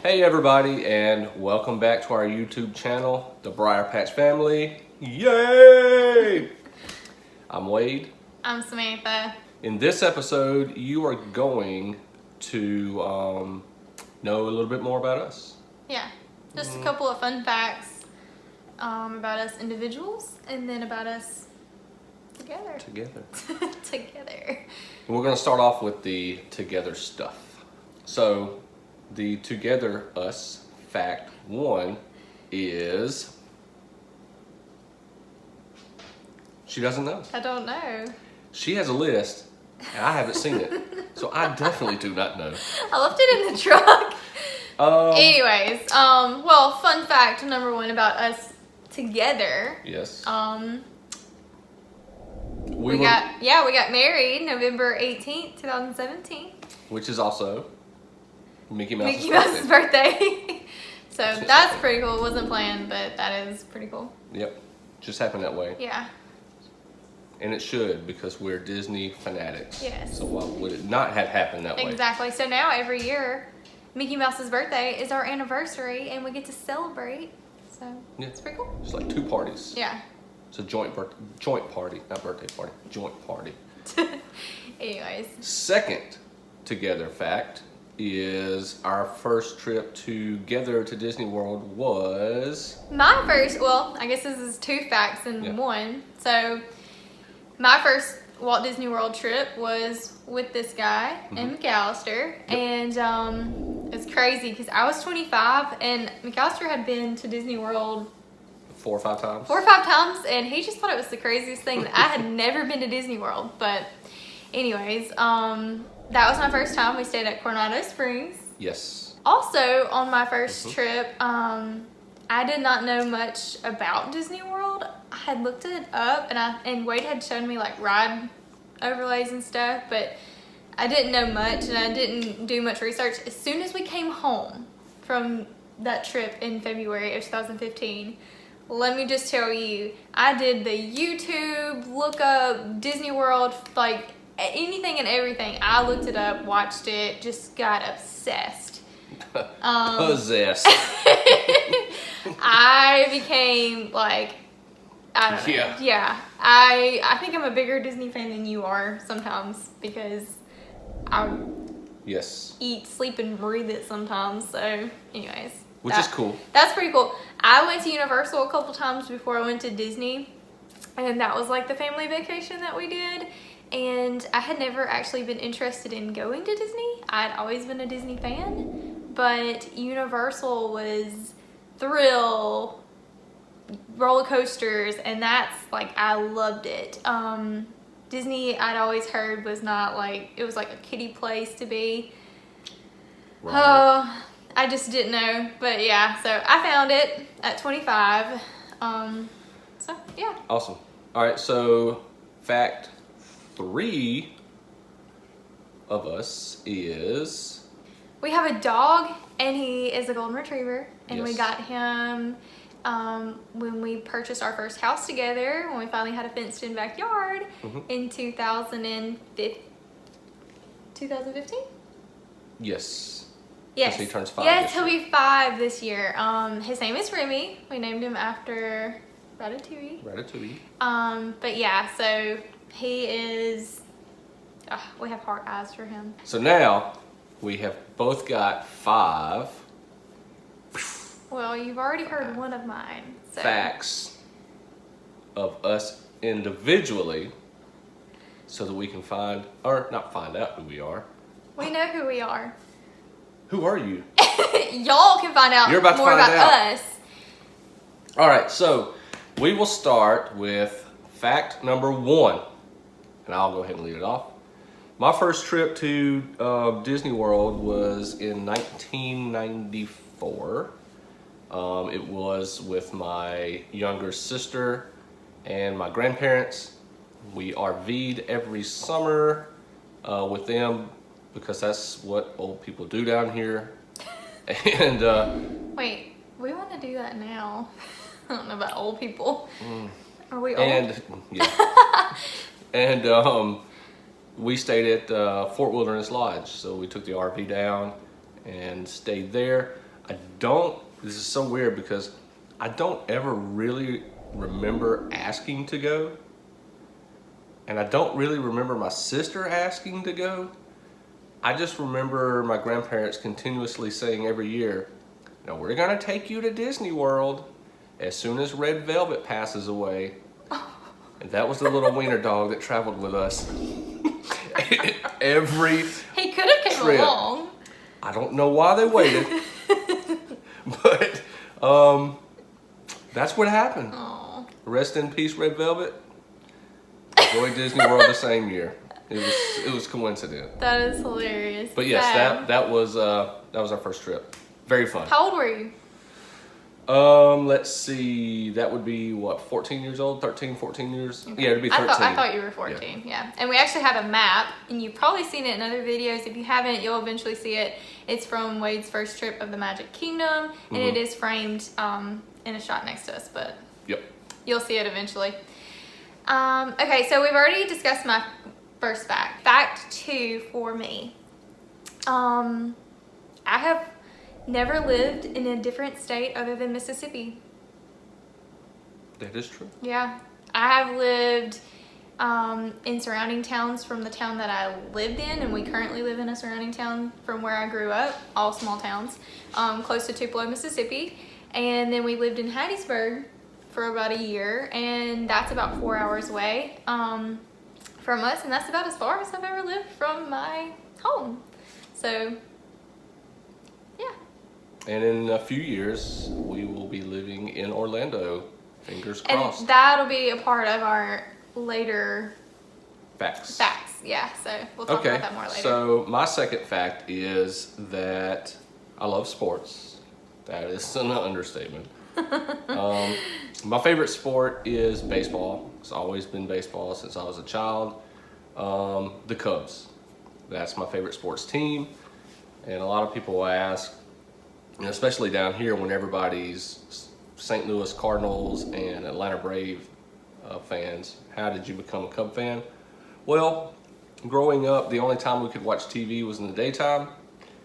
Hey everybody, and welcome back to our YouTube channel, the Briar Patch Family. Yay! I'm Wade. I'm Samantha. In this episode, you are going to know a little bit more about us. Yeah, just a couple of fun facts about us individuals, and then about us together. Together. And we're going to start off with the together stuff. So, the together us fact one is she doesn't know. I don't know. She has a list and I haven't seen it, so I definitely do not know. I left it in the truck. Anyways, well, fun fact number one about us together. Yes. We got married November 18th, 2017. Which is also Mickey Mouse's birthday. So that's pretty cool. It wasn't planned, but that is pretty cool. Yep. Just happened that way. Yeah. And it should, because we're Disney fanatics. Yes. So why would it not have happened that way? Exactly. So now every year, Mickey Mouse's birthday is our anniversary, and we get to celebrate. So yeah. It's pretty cool. It's like two parties. Yeah. It's a joint party, not birthday party, joint party. Anyways. Second together fact is our first trip together to Disney World was... My first, well, I guess this is two facts in one. So my first Walt Disney World trip was with this guy, and McAllister. Yep. And it's crazy because I was 25 and McAllister had been to Disney World 4 or 5 times. 4 or 5 times, and he just thought it was the craziest thing. I had never been to Disney World, but anyways, that was my first time. We stayed at Coronado Springs. Yes. Also, on my first trip, I did not know much about Disney World. I had looked it up, and Wade had shown me like ride overlays and stuff, but I didn't know much, and I didn't do much research. As soon as we came home from that trip in February of 2015, let me just tell you, I did the YouTube look up Disney World, like anything and everything. I looked it up, watched it, just got obsessed. Possessed. I became like, I don't know. Yeah. I think I'm a bigger Disney fan than you are sometimes, because I eat, sleep, and breathe it sometimes. So anyways. Which is cool. That's pretty cool. I went to Universal a couple times before I went to Disney, and that was like the family vacation that we did. And I had never actually been interested in going to Disney. I'd always been a Disney fan, but Universal was thrill, roller coasters, and that's like, I loved it. Disney, I'd always heard, was not like, it was like a kiddie place to be. Right. I just didn't know, but yeah, so I found it at 25. So yeah. Awesome. All right, so fact 3 of us is... We have a dog, and he is a golden retriever, and Yes. we got him when we purchased our first house together, when we finally had a fenced-in backyard in 2015? Yes. Yes. So he turns 5 Yes, this he'll year. be 5 this year. His name is Remy. We named him after Ratatouille. But yeah, so he is, we have heart eyes for him. So now we have both got 5 Well, you've already heard one of mine. So. facts of us individually, so that we can find, or not find out who we are. We know who we are. Who are you? Y'all can find out You're about to more find about out. us. All right, so we will start with fact number 1, and I'll go ahead and lead it off. My first trip to Disney World was in 1994. It was with my younger sister and my grandparents. We RV'd every summer with them, because that's what old people do down here. And Wait, we want to do that now. I don't know about old people. Are we old? and yeah. And we stayed at Fort Wilderness Lodge, so we took the RV down and stayed there. This is so weird because I don't ever really remember asking to go. And I don't really remember my sister asking to go. I just remember my grandparents continuously saying every year, "Now we're gonna take you to Disney World as soon as Red Velvet passes away." And that was the little wiener dog that traveled with us every He could have came trip. along. I don't know why they waited, but that's what happened. Aw. Rest in peace, Red Velvet. Enjoy Disney World the same year. It was coincident. That is hilarious. But yes, Sad. that was our first trip. Very fun. How old were you? Let's see. That would be what, 14 years old? 13, 14 years? Okay. Yeah, it'd be 13. I thought you were 14, yeah. And we actually have a map, and you've probably seen it in other videos. If you haven't, you'll eventually see it. It's from Wade's first trip of the Magic Kingdom, and it is framed in a shot next to us, but Yep. you'll see it eventually. Okay, so we've already discussed my first fact. Fact 2 for me. I have never lived in a different state other than Mississippi. That is true. Yeah, I have lived in surrounding towns from the town that I lived in, and we currently live in a surrounding town from where I grew up, all small towns, close to Tupelo, Mississippi. And then we lived in Hattiesburg for about a year, and that's about 4 hours away from us, and that's about as far as I've ever lived from my home. So, yeah. And in a few years, we will be living in Orlando. Fingers crossed. And that'll be a part of our later Facts. facts. Yeah, so we'll talk about that more later. So my second fact is that I love sports. That is an understatement. My favorite sport is baseball. It's always been baseball since I was a child. The Cubs. That's my favorite sports team. And a lot of people will ask, and especially down here when everybody's St. Louis Cardinals and Atlanta Brave fans, how did you become a Cub fan? Well, growing up, the only time we could watch TV was in the daytime,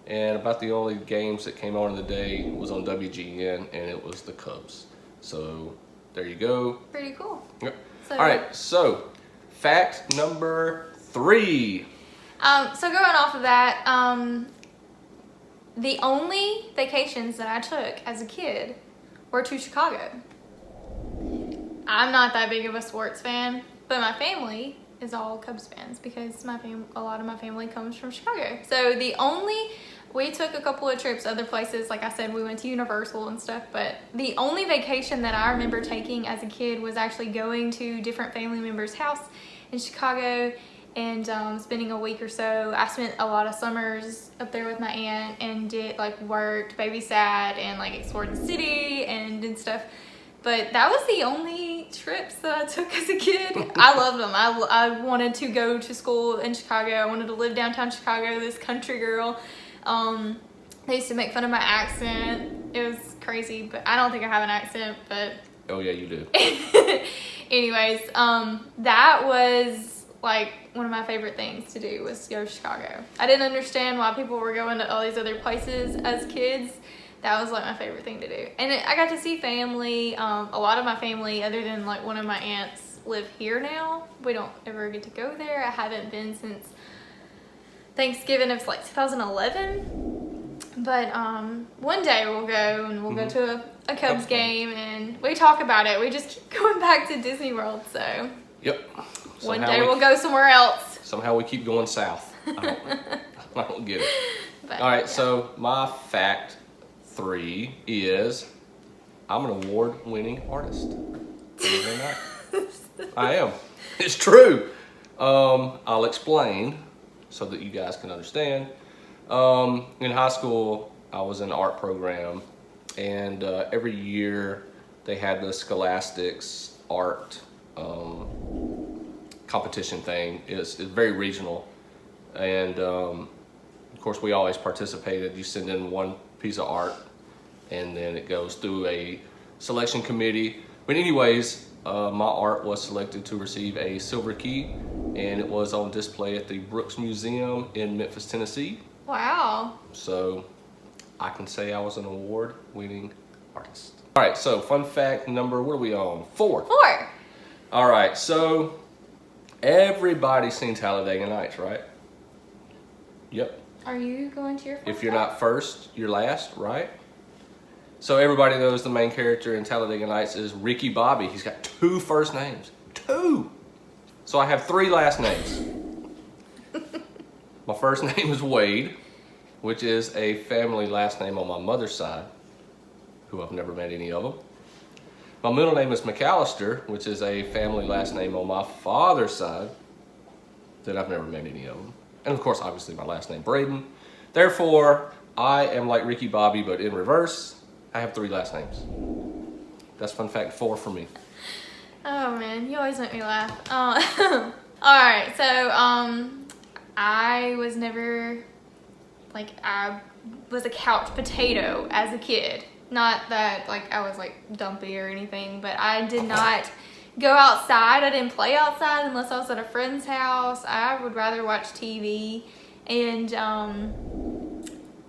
and about the only games that came on in the day was on WGN, and it was the Cubs. So there you go. Pretty cool. Yep. So, All right, so fact number 3. So going off of that, the only vacations that I took as a kid were to Chicago. I'm not that big of a sports fan, but my family is all Cubs fans because a lot of my family comes from Chicago. So we took a couple of trips other places. Like I said, we went to Universal and stuff, but the only vacation that I remember taking as a kid was actually going to different family members' house in Chicago and spending a week or so. I spent a lot of summers up there with my aunt and worked, babysat, and explored the city and did stuff. But that was the only trips that I took as a kid. I loved them. I wanted to go to school in Chicago. I wanted to live downtown Chicago, this country girl. They used to make fun of my accent. It was crazy, but I don't think I have an accent, but... Oh yeah, you do. Anyways, that was one of my favorite things to do was go to Chicago. I didn't understand why people were going to all these other places as kids. That was my favorite thing to do. And I got to see family. A lot of my family, other than one of my aunts, live here now. We don't ever get to go there. I haven't been since Thanksgiving of 2011. But one day we'll go and we'll go to a Cubs game and we talk about it. We just keep going back to Disney World, so. Yep. One day we'll go somewhere else. Somehow we keep going south. I don't get it. But, all right, yeah. so my fact 3 is I'm an award-winning artist. Believe it or not. I am. It's true. I'll explain so that you guys can understand. In high school, I was in an art program, and every year they had the Scholastics art competition thing. It's very regional, and of course we always participated. You send in one piece of art and then it goes through a selection committee. But anyways, my art was selected to receive a silver key, and it was on display at the Brooks Museum in Memphis, Tennessee. Wow. So I can say I was an award-winning artist. All right, so fun fact number, what are we on? 4. 4. All right, so everybody's seen Talladega Nights, right? Yep. Are you going to your fun If you're fact? not first, you're last, right? So everybody knows the main character in Talladega Nights is Ricky Bobby. He's got 2 first names. 2! So I have 3 last names. My first name is Wade, which is a family last name on my mother's side, who I've never met any of them. My middle name is McAllister, which is a family last name on my father's side, that I've never met any of them. And of course, obviously my last name, Braden. Therefore, I am like Ricky Bobby, but in reverse. I have 3 last names. That's fun fact 4 for me. Oh man, you always make me laugh. All right, so I was never like I was a couch potato as a kid. Not that like I was like dumpy or anything, but I did not go outside. I didn't play outside unless I was at a friend's house. I would rather watch TV, and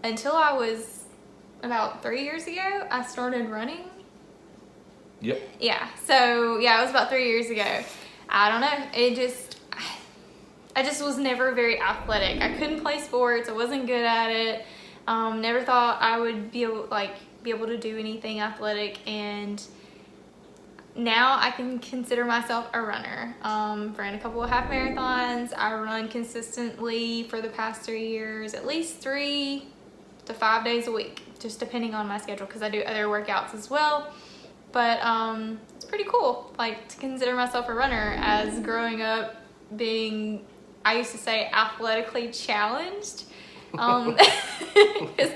until I was about 3 years ago, I started running. Yep. Yeah, so yeah, it was about 3 years ago. I don't know, I just was never very athletic. I couldn't play sports, I wasn't good at it. Never thought I would be able to do anything athletic, and now I can consider myself a runner. Ran a couple of half marathons. I run consistently for the past 3 years, at least 3 to 5 days a week, just depending on my schedule, because I do other workouts as well. But it's pretty cool, like, to consider myself a runner, as growing up being, I used to say, athletically challenged. 'Cause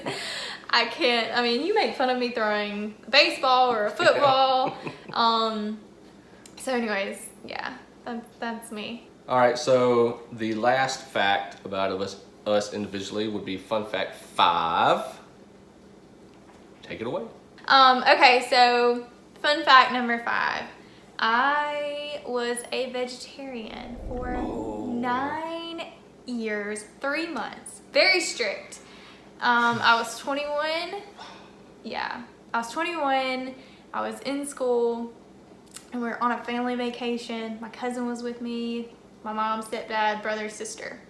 I can't, I mean, you make fun of me throwing a baseball or a football. So anyways, yeah, that's me. All right, so the last fact about us individually would be fun fact 5. Take it away. Okay, so fun fact number 5. I was a vegetarian for 9 years, 3 months. Very strict. I was 21. Yeah, I was 21. I was in school, and we were on a family vacation. My cousin was with me, my mom, stepdad, brother, sister.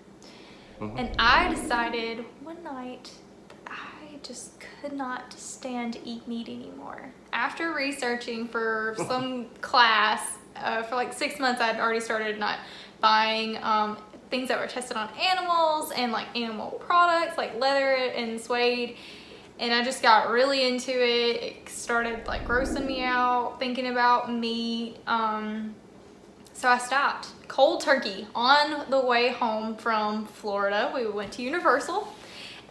And I decided one night that I just could not stand to eat meat anymore. After researching for some class for like 6 months, I'd already started not buying things that were tested on animals and like animal products like leather and suede. And I just got really into it. It started like grossing me out thinking about meat. So I stopped. Cold turkey. On the way home from Florida, we went to Universal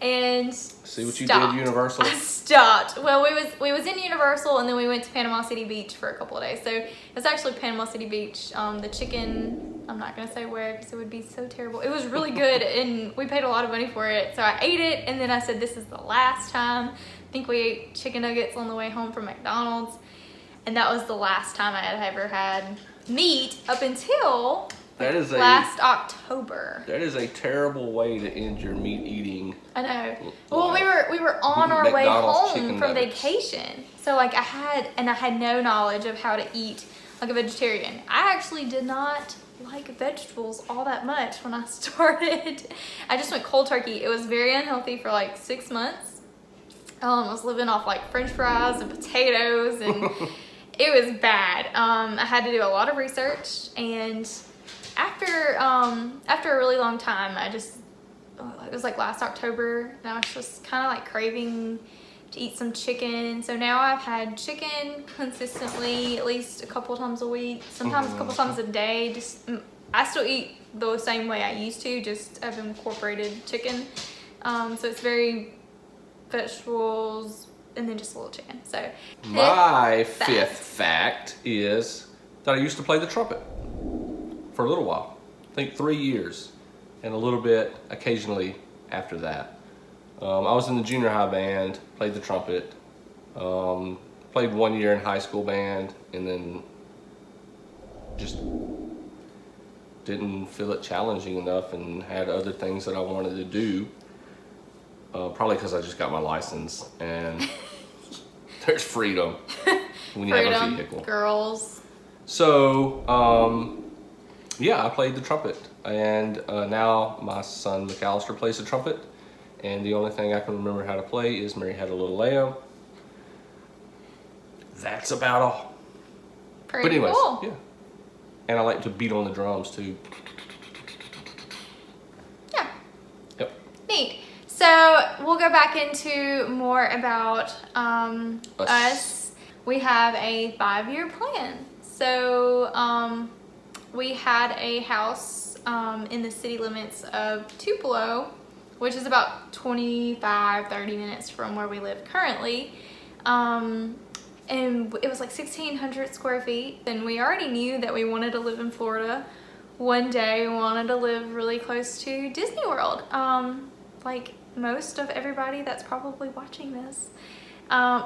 and See what you stopped. did, Universal? I stopped. Well, we was in Universal, and then we went to Panama City Beach for a couple of days. So it was actually Panama City Beach. The chicken, I'm not gonna say where because it would be so terrible. It was really good, and we paid a lot of money for it. So I ate it, and then I said, this is the last time. I think we ate chicken nuggets on the way home from McDonald's, and that was the last time I had ever had meat up until last October. That is a terrible way to end your meat eating. I know. Well, we were on our way McDonald's home chicken from nuggets. vacation, so like I had no knowledge of how to eat like a vegetarian. I actually did not like vegetables all that much when I started. I just went cold turkey. It was very unhealthy for like 6 months. I was living off like French fries and potatoes, and it was bad. I had to do a lot of research, and after a really long time, it was like last October, and I was just kind of like craving to eat some chicken. So now I've had chicken consistently at least a couple times a week, sometimes a couple times a day. I still eat the same way I used to, just I've incorporated chicken. So it's very vegetables and then just a little chicken. So My 5th fact is that I used to play the trumpet for a little while. I think 3 years, and a little bit occasionally after that. I was in the junior high band, played the trumpet, played 1 year in high school band, and then just didn't feel it challenging enough and had other things that I wanted to do. Probably because I just got my license and there's freedom when you have a vehicle. Girls. So, yeah, I played the trumpet, and now my son McAllister plays the trumpet, and the only thing I can remember how to play is Mary Had a Little Lamb. That's about all. Pretty But anyways, cool. yeah. And I like to beat on the drums too. Yeah. Yep. Neat. So we'll go back into more about us. We have a 5-year plan. So we had a house in the city limits of Tupelo, which is about 25-30 minutes from where we live currently. And it was like 1,600 square feet. And we already knew that we wanted to live in Florida. One day we wanted to live really close to Disney World. Like most of everybody that's probably watching this. All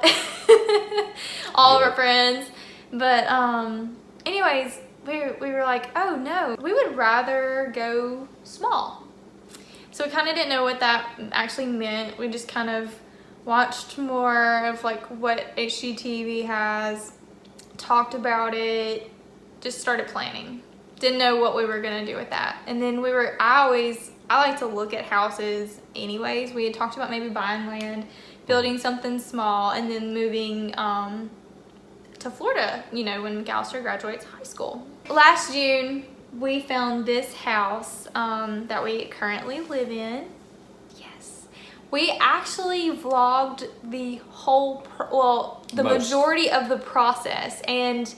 of our friends. But anyways, we were like, oh no, we would rather go small. So we kind of didn't know what that actually meant. We just kind of watched more of like what HGTV has, talked about it, just started planning. Didn't know what we were gonna do with that. And then I like to look at houses anyways. We had talked about maybe buying land, building something small, and then moving to Florida, you know, when McAllister graduates high school. Last June, we found this house that we currently live in. We actually vlogged the whole, majority of the process, and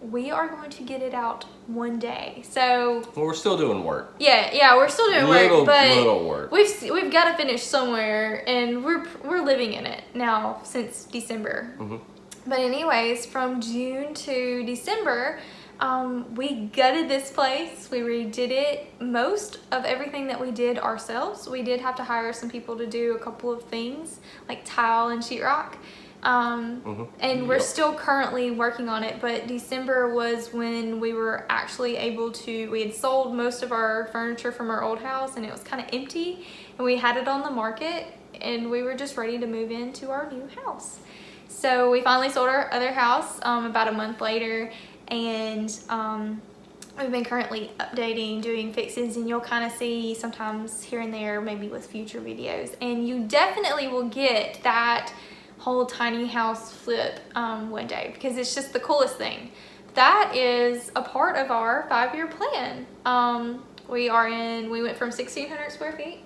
we are going to get it out one day. So well, we're still doing work. Yeah, we're still doing work, but little work. We've got to finish somewhere, and we're living in it now since December. Mm-hmm. But anyways, from June to December, we gutted this place. We redid it. Most of everything that we did ourselves. We did have to hire some people to do a couple of things like tile and sheetrock. And we're still currently working on it, but December was when we were actually able to, we had sold most of our furniture from our old house and it was kind of empty, and we had it on the market and we were just ready to move into our new house. So we finally sold our other house about a month later, and we've been currently updating, doing fixes, and you'll kind of see sometimes here and there, maybe with future videos. And you definitely will get that whole tiny house flip one day, because it's just the coolest thing. That is a part of our 5-year plan. We went from 1,600 square feet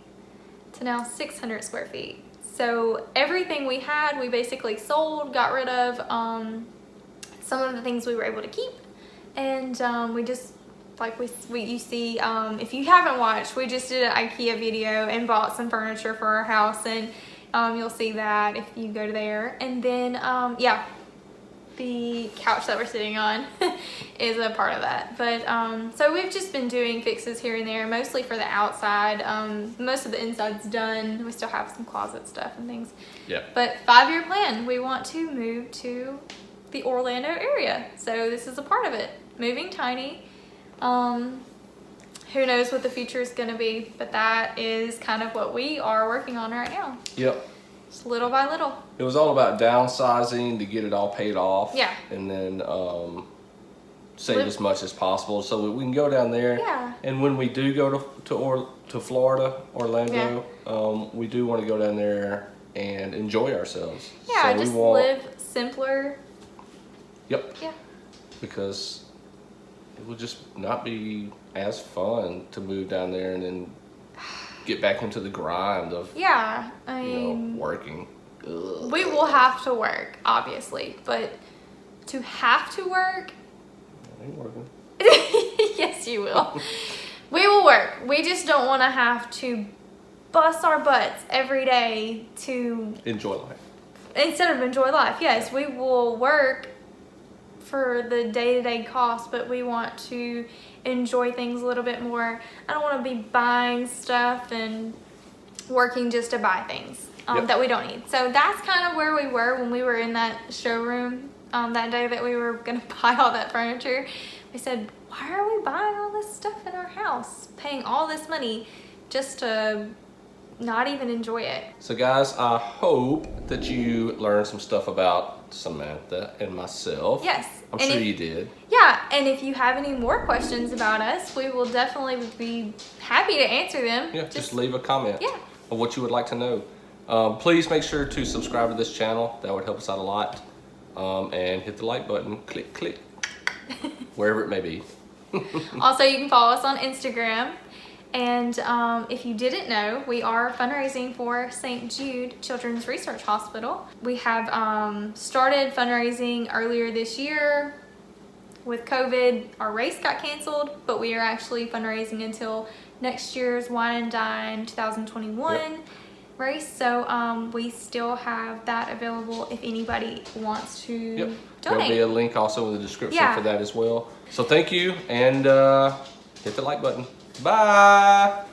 to now 600 square feet. So everything we had, we basically sold, got rid of. Some of the things we were able to keep, and we just, like you see, if you haven't watched, we just did an IKEA video and bought some furniture for our house, and you'll see that if you go there. And then yeah, the couch that we're sitting on is a part of that. But so we've just been doing fixes here and there, mostly for the outside. Most of the inside's done. We still have some closet stuff and things. Yeah. But 5-year plan, we want to move to the Orlando area. So this is a part of it. Moving tiny. Who knows what the future is going to be, but that is kind of what we are working on right now. Yep. Just little by little. It was all about downsizing to get it all paid off. Yeah. And then save as much as possible so that we can go down there. Yeah. And when we do go to Florida, Orlando, we do want to go down there and enjoy ourselves. Yeah, so just live simpler. Yep. Yeah. Because it would just not be as fun to move down there and then get back into the grind of I mean, working. Ugh. We will have to work, obviously, but to have to work, I ain't working. yes you will. We will work. We just don't want to have to bust our butts every day to enjoy life. Instead of enjoy life. Yes, we will work for the day-to-day cost, but we want to enjoy things a little bit more. I don't want to be buying stuff and working just to buy things that we don't need. So that's kind of where we were when we were in that showroom that day that we were going to buy all that furniture. We said, why are we buying all this stuff in our house, paying all this money just to not even enjoy it. So guys, I hope that you learned some stuff about Samantha and myself. Yes. I'm And sure if- you did. Yeah, and if you have any more questions about us, we will definitely be happy to answer them. Yeah, just leave a comment Yeah. of what you would like to know. Please make sure to subscribe to this channel. That would help us out a lot. And hit the like button, click, click, wherever it may be. Also, you can follow us on Instagram. And if you didn't know, we are fundraising for St. Jude Children's Research Hospital. We have started fundraising earlier this year. With COVID, our race got canceled, but we are actually fundraising until next year's Wine and Dine 2021 race. So we still have that available if anybody wants to There'll donate. be a link also in the description Yeah. for that as well. So thank you, and hit the like button. Bye.